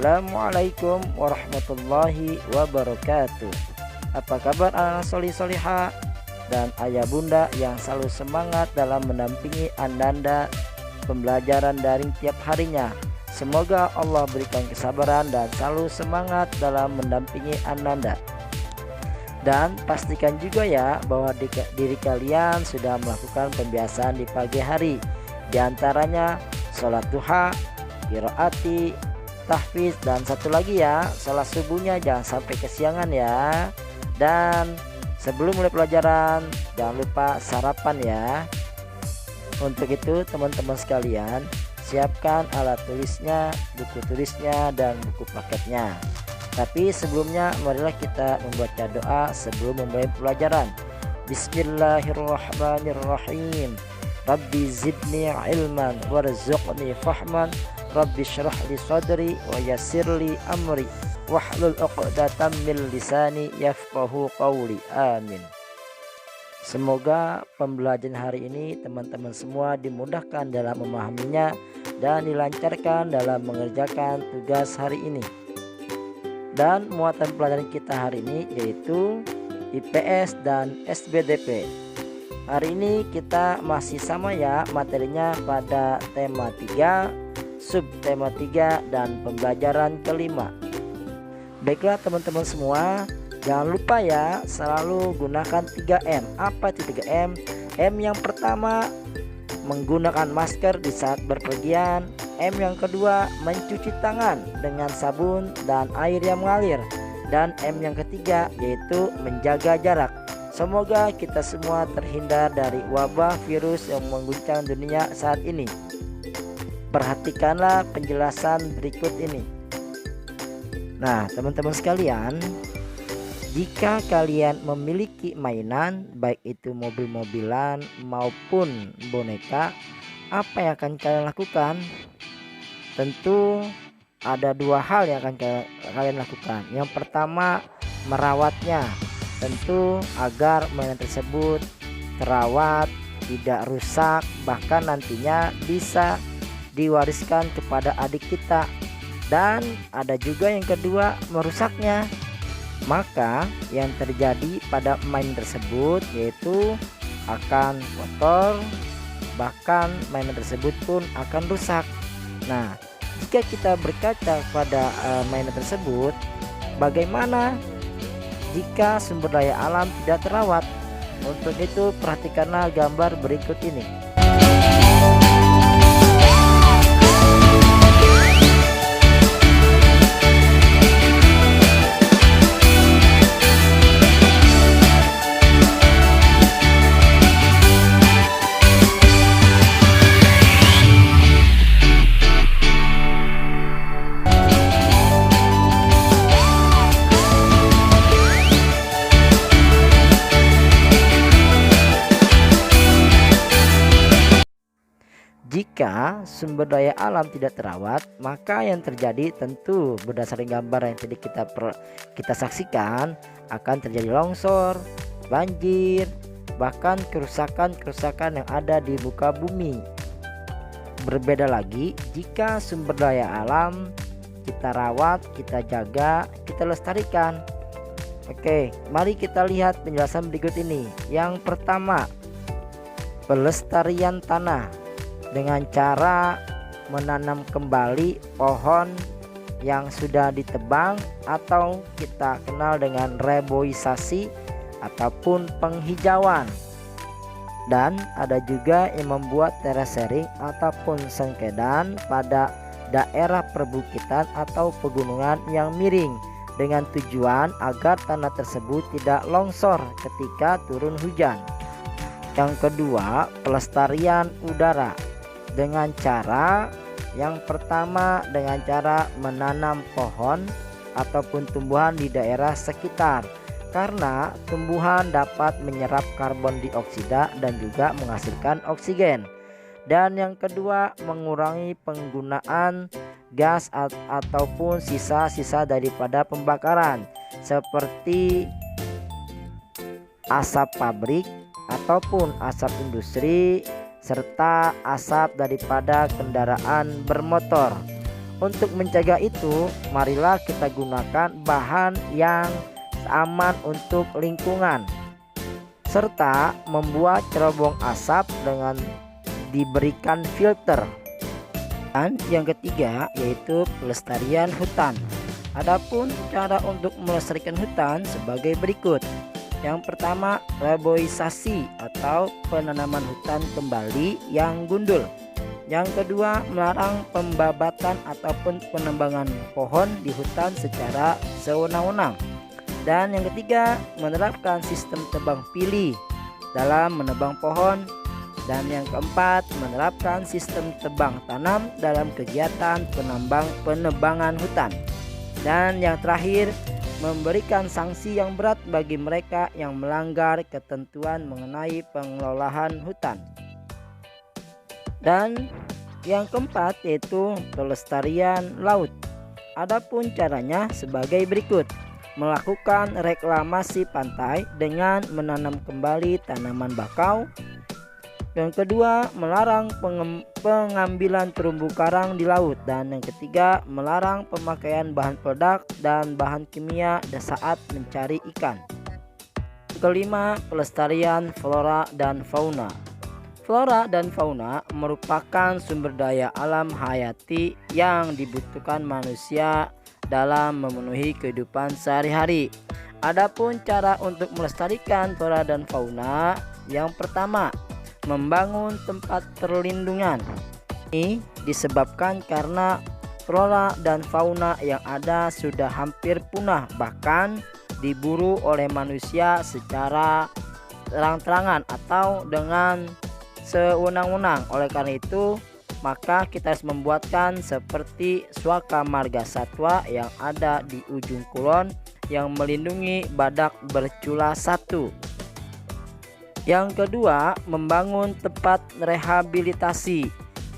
Assalamualaikum warahmatullahi wabarakatuh. Apa kabar anak solih soliha dan ayah bunda yang selalu semangat dalam mendampingi Ananda pembelajaran daring tiap harinya. Semoga Allah berikan kesabaran dan selalu semangat dalam mendampingi Ananda. Dan pastikan juga ya bahwa diri kalian sudah melakukan pembiasaan di pagi hari. Di antaranya sholat duha, qiraati, tahfiz, dan satu lagi ya, sholat subuhnya jangan sampai kesiangan ya. Dan sebelum mulai pelajaran jangan lupa sarapan ya. Untuk itu teman-teman sekalian, siapkan alat tulisnya, buku tulisnya, dan buku paketnya. Tapi sebelumnya marilah kita membaca doa sebelum memulai pelajaran. Bismillahirrahmanirrahim. Rabbi zidni ilman warzuqni fahman. Rabbi syrah li sadri wa yassir li amri wahlul 'uqdatam min lisani yafqahu qawli. Amin. Semoga pembelajaran hari ini teman-teman semua dimudahkan dalam memahaminya dan dilancarkan dalam mengerjakan tugas hari ini. Dan muatan pelajaran kita hari ini yaitu IPS dan SBDP. Hari ini kita masih sama ya materinya pada tema 3, subtema 3, dan pembelajaran kelima. Baiklah teman-teman semua, jangan lupa ya selalu gunakan 3M. Apa itu 3M? M yang pertama menggunakan masker di saat berpergian. M yang kedua mencuci tangan dengan sabun dan air yang mengalir. Dan M yang ketiga yaitu menjaga jarak. Semoga kita semua terhindar dari wabah virus yang mengguncang dunia saat ini. Perhatikanlah penjelasan berikut ini. Nah teman-teman sekalian, jika kalian memiliki mainan baik itu mobil-mobilan maupun boneka, apa yang akan kalian lakukan? Tentu ada dua hal yang akan kalian lakukan. Yang pertama, merawatnya, tentu agar mainan tersebut terawat, tidak rusak, bahkan nantinya bisa diwariskan kepada adik kita. Dan ada juga yang kedua, merusaknya. Maka yang terjadi pada mainan tersebut yaitu akan kotor, bahkan mainan tersebut pun akan rusak. Nah, jika kita berkaca pada mainan tersebut, bagaimana jika sumber daya alam tidak terawat? Untuk itu perhatikanlah gambar berikut ini. Jika sumber daya alam tidak terawat, maka yang terjadi tentu berdasarkan gambar yang tadi kita saksikan akan terjadi longsor, banjir, bahkan kerusakan-kerusakan yang ada di muka bumi. Berbeda lagi jika sumber daya alam kita rawat, kita jaga, kita lestarikan. Oke, mari kita lihat penjelasan berikut ini. Yang pertama, pelestarian tanah dengan cara menanam kembali pohon yang sudah ditebang atau kita kenal dengan reboisasi ataupun penghijauan. Dan ada juga yang membuat terasering ataupun sengkedan pada daerah perbukitan atau pegunungan yang miring dengan tujuan agar tanah tersebut tidak longsor ketika turun hujan. Yang kedua, pelestarian udara dengan cara yang pertama dengan cara menanam pohon ataupun tumbuhan di daerah sekitar, karena tumbuhan dapat menyerap karbon dioksida dan juga menghasilkan oksigen. Dan yang kedua, mengurangi penggunaan gas ataupun sisa-sisa daripada pembakaran seperti asap pabrik ataupun asap industri serta asap daripada kendaraan bermotor. Untuk mencegah itu, marilah kita gunakan bahan yang aman untuk lingkungan, serta membuat cerobong asap dengan diberikan filter. Dan yang ketiga yaitu pelestarian hutan. Adapun cara untuk melestarikan hutan sebagai berikut. Yang pertama, reboisasi atau penanaman hutan kembali yang gundul. Yang kedua, melarang pembabatan ataupun penebangan pohon di hutan secara sewenang-wenang. Dan yang ketiga, menerapkan sistem tebang pilih dalam menebang pohon. Dan yang keempat, menerapkan sistem tebang tanam dalam kegiatan penebangan hutan. Dan yang terakhir, memberikan sanksi yang berat bagi mereka yang melanggar ketentuan mengenai pengelolaan hutan. Dan yang keempat yaitu pelestarian laut. Adapun caranya sebagai berikut. Melakukan reklamasi pantai dengan menanam kembali tanaman bakau. Yang kedua, melarang pengambilan terumbu karang di laut. Dan yang ketiga, melarang pemakaian bahan peledak dan bahan kimia saat mencari ikan. Kelima, pelestarian flora dan fauna. Flora dan fauna merupakan sumber daya alam hayati yang dibutuhkan manusia dalam memenuhi kehidupan sehari-hari. Adapun cara untuk melestarikan flora dan fauna, yang pertama, membangun tempat perlindungan. Ini disebabkan karena flora dan fauna yang ada sudah hampir punah, bahkan diburu oleh manusia secara terang-terangan atau dengan sewenang-wenang. Oleh karena itu, maka kita harus membuatkan seperti Swaka Marga Satwa yang ada di ujung kulon yang melindungi badak bercula 1. Yang kedua, membangun tempat rehabilitasi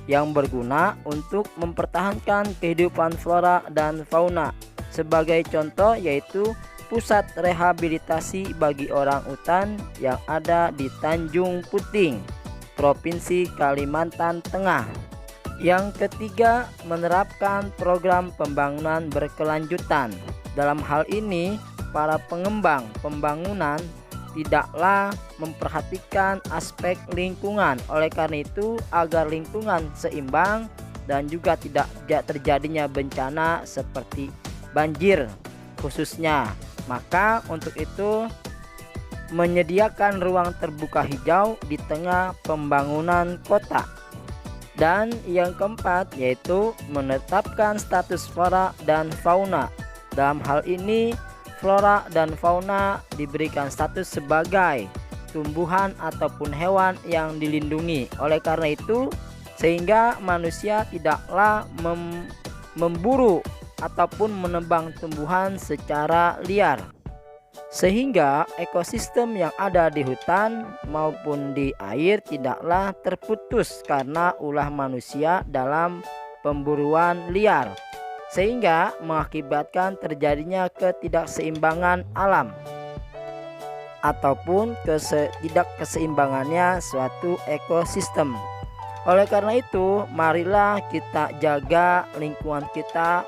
yang berguna untuk mempertahankan kehidupan flora dan fauna. Sebagai contoh yaitu pusat rehabilitasi bagi orang utan yang ada di Tanjung Puting, Provinsi Kalimantan Tengah. Yang ketiga, menerapkan program pembangunan berkelanjutan. Dalam hal ini, para pengembang pembangunan tidaklah memperhatikan aspek lingkungan. Oleh karena itu, agar lingkungan seimbang dan juga tidak terjadinya bencana seperti banjir khususnya, maka untuk itu menyediakan ruang terbuka hijau di tengah pembangunan kota. Dan yang keempat yaitu menetapkan status flora dan fauna. Dalam hal ini, flora dan fauna diberikan status sebagai tumbuhan ataupun hewan yang dilindungi. Oleh karena itu, sehingga manusia tidaklah memburu ataupun menebang tumbuhan secara liar, sehingga ekosistem yang ada di hutan maupun di air tidaklah terputus karena ulah manusia dalam pemburuan liar, sehingga mengakibatkan terjadinya ketidakseimbangan alam ataupun ketidakkeseimbangannya suatu ekosistem. Oleh karena itu, marilah kita jaga lingkungan kita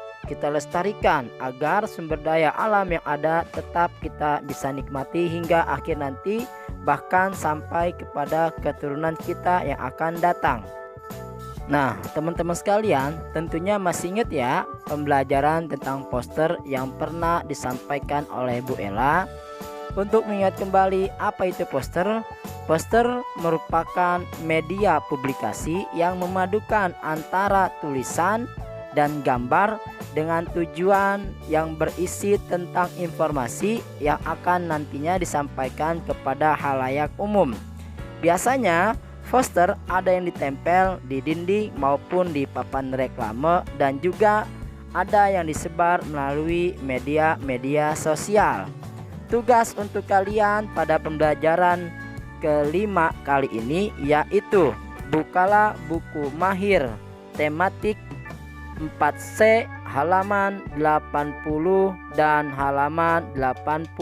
lestarikan agar sumber daya alam yang ada tetap kita bisa nikmati hingga akhir nanti, bahkan sampai kepada keturunan kita yang akan datang. Nah, teman-teman sekalian, tentunya masih ingat ya pembelajaran tentang poster yang pernah disampaikan oleh Bu Ella. Untuk mengingat kembali apa itu poster? Poster merupakan media publikasi yang memadukan antara tulisan dan gambar dengan tujuan yang berisi tentang informasi yang akan nantinya disampaikan kepada halayak umum. Biasanya poster ada yang ditempel di dinding maupun di papan reklame, dan juga ada yang disebar melalui media sosial. Tugas untuk kalian pada pembelajaran kelima kali ini yaitu bukalah buku mahir tematik 4C halaman 80 dan halaman 82.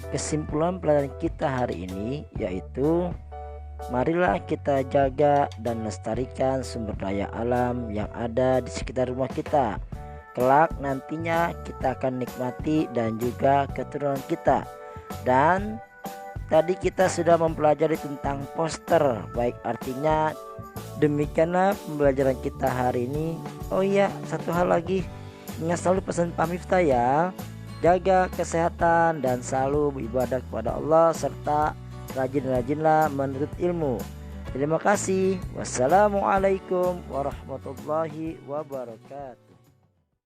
Kesimpulan pelajaran kita hari ini yaitu Marilah kita jaga dan lestarikan sumber daya alam yang ada di sekitar rumah kita. Kelak nantinya kita akan nikmati dan juga keturunan kita. Dan tadi kita sudah mempelajari tentang poster, baik artinya demikianlah pembelajaran kita hari ini. Oh iya, satu hal lagi, ingat selalu pesan Pak Miftah ya. Jaga kesehatan dan selalu beribadah kepada Allah serta rajin-rajinlah menuntut ilmu. Terima kasih. Wassalamualaikum warahmatullahi wabarakatuh.